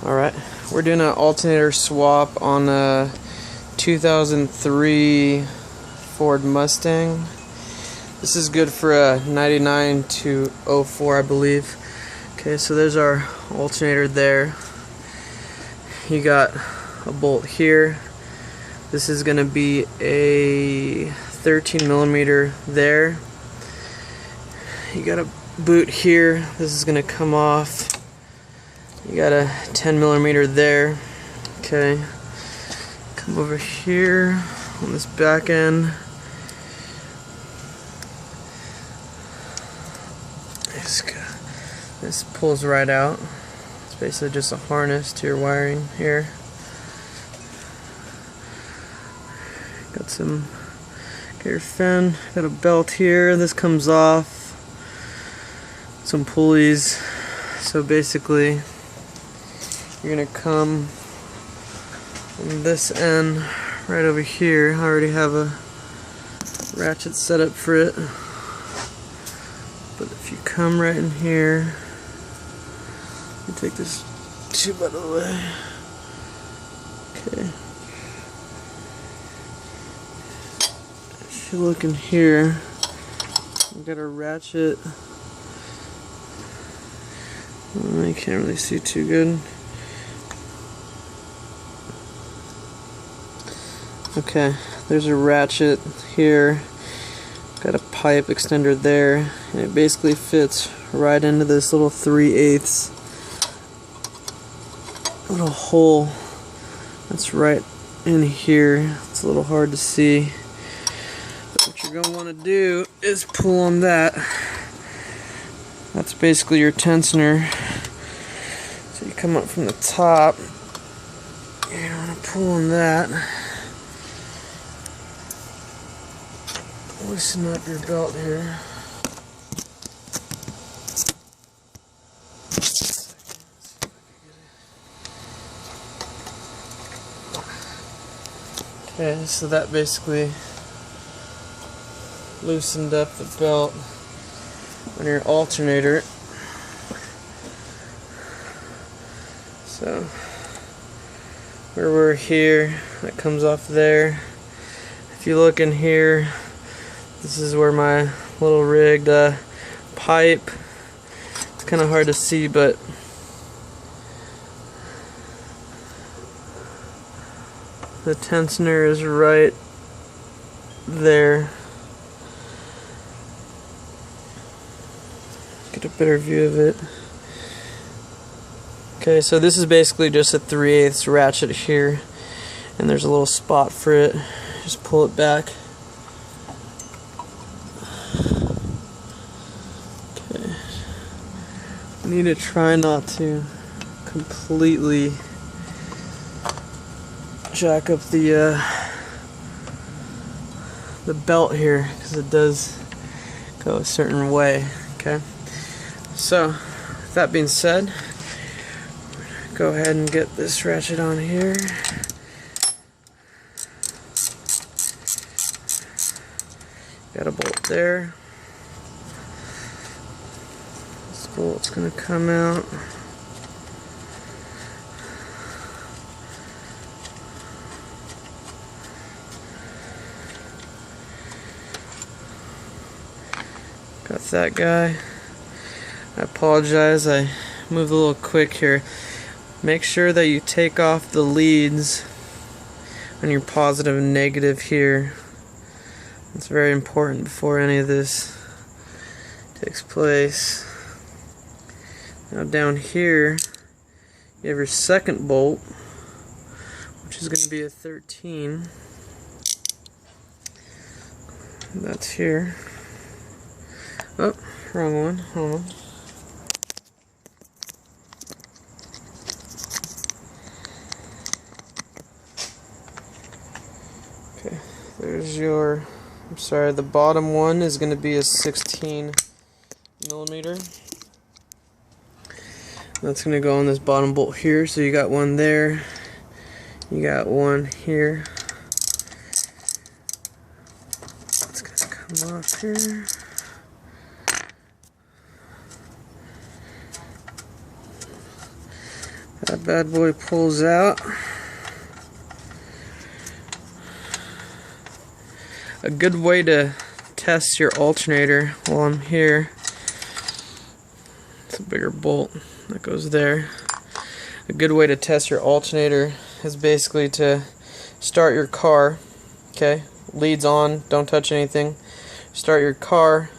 Alright, we're doing an alternator swap on a 2003 Ford Mustang. This is good for a 99 to 04, I believe. Okay, so there's our alternator there. You got a bolt here. This is going to be a 13 millimeter there. You got a boot here. This is going to come off. You got a 10 millimeter there. Okay, come over here on this back end. This pulls right out. It's basically just a harness to your wiring here. Got your fin, got a belt here. This comes off. Some pulleys. So basically, you're gonna come on this end right over here. I already have a ratchet set up for it. But if you come right in here, you take this tube out of the way. Okay. If you look in here, we got a ratchet. I can't really see too good. Okay, there's a ratchet here. Got a pipe extender there, and it basically fits right into this little 3/8 little hole that's right in here. It's a little hard to see, but what you're going to want to do is pull on that. That's basically your tensioner. So you come up from the top, you want to pull on that. Loosen up your belt here. Okay, so that basically loosened up the belt on your alternator. So where we're here, that comes off there. If you look in here, this is where my little rigged pipe. It's kind of hard to see, but the tensioner is right there. Get a better view of it. Okay, so this is basically just a 3/8 ratchet here, and there's a little spot for it. Just pull it back. Okay. I need to try not to completely jack up the belt here, because it does go a certain way. Okay, so with that being said, go ahead and get this ratchet on here. Got a bolt there. This bolt's gonna come out. Got that guy. I apologize, I moved a little quick here. Make sure that you take off the leads on your positive and negative here. It's very important before any of this takes place. Now down here, you have your second bolt, which is going to be a 13. That's here. Oh, wrong one. Hold on. Okay, there's your, I'm sorry, the bottom one is going to be a 16 millimeter. That's going to go on this bottom bolt here. So you got one there, you got one here. It's going to come off here. That bad boy pulls out. A good way to test your alternator while I'm here, it's a bigger bolt that goes there. A good way to test your alternator is basically to start your car, okay? Leads on, don't touch anything. Start your car,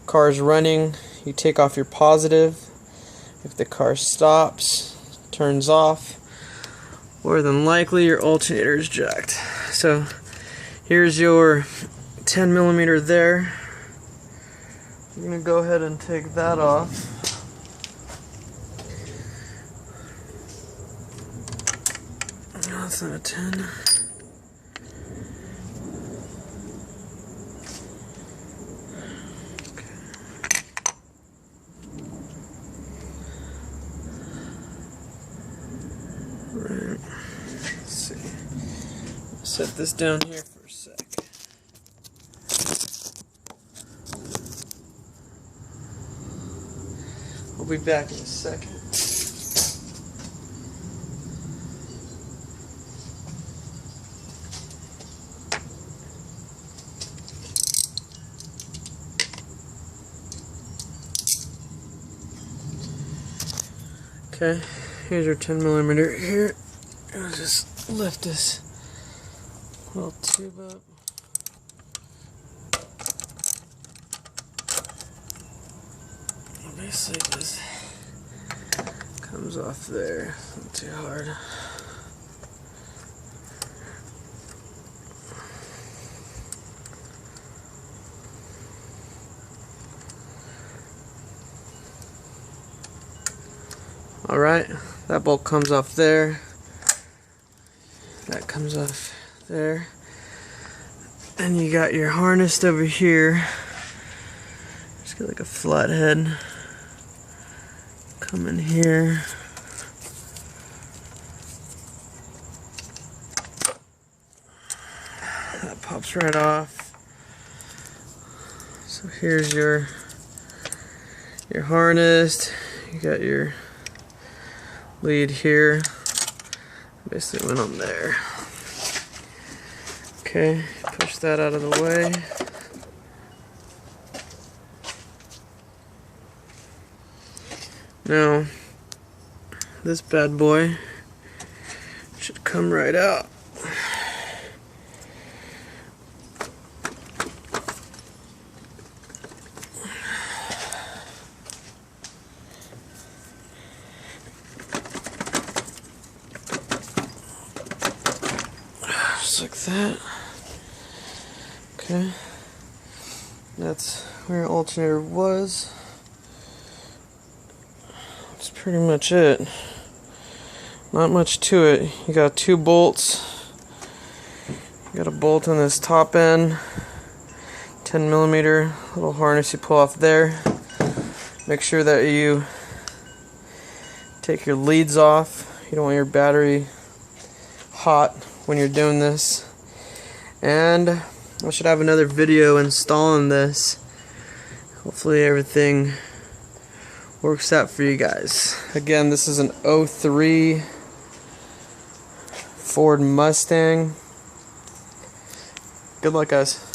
car's running, you take off your positive. If the car stops, turns off, more than likely your alternator is jacked. So here's your 10mm there. I'm going to go ahead and take that off. No, that's not a 10. Right. Let's see. Set this down here for a sec. We'll be back in a second. Okay, here's your 10mm here. I'll just lift this little tube up. Basically just comes off there, not too hard. Alright, that bolt comes off there. That comes off there. And you got your harness over here. Just got like a flathead. Come in here. That pops right off. So here's your harness. You got your lead here. Basically went on there. Okay, push that out of the way. Now, this bad boy should come right out. Just like that. Okay. That's where your alternator was. That's pretty much it. Not much to it. You got 2 bolts. You got a bolt on this top end. 10mm little harness you pull off there. Make sure that you take your leads off. You don't want your battery hot when you're doing this. And I should have another video installing this. Hopefully everything works out for you guys. Again, this is an 03 Ford Mustang. Good luck, guys.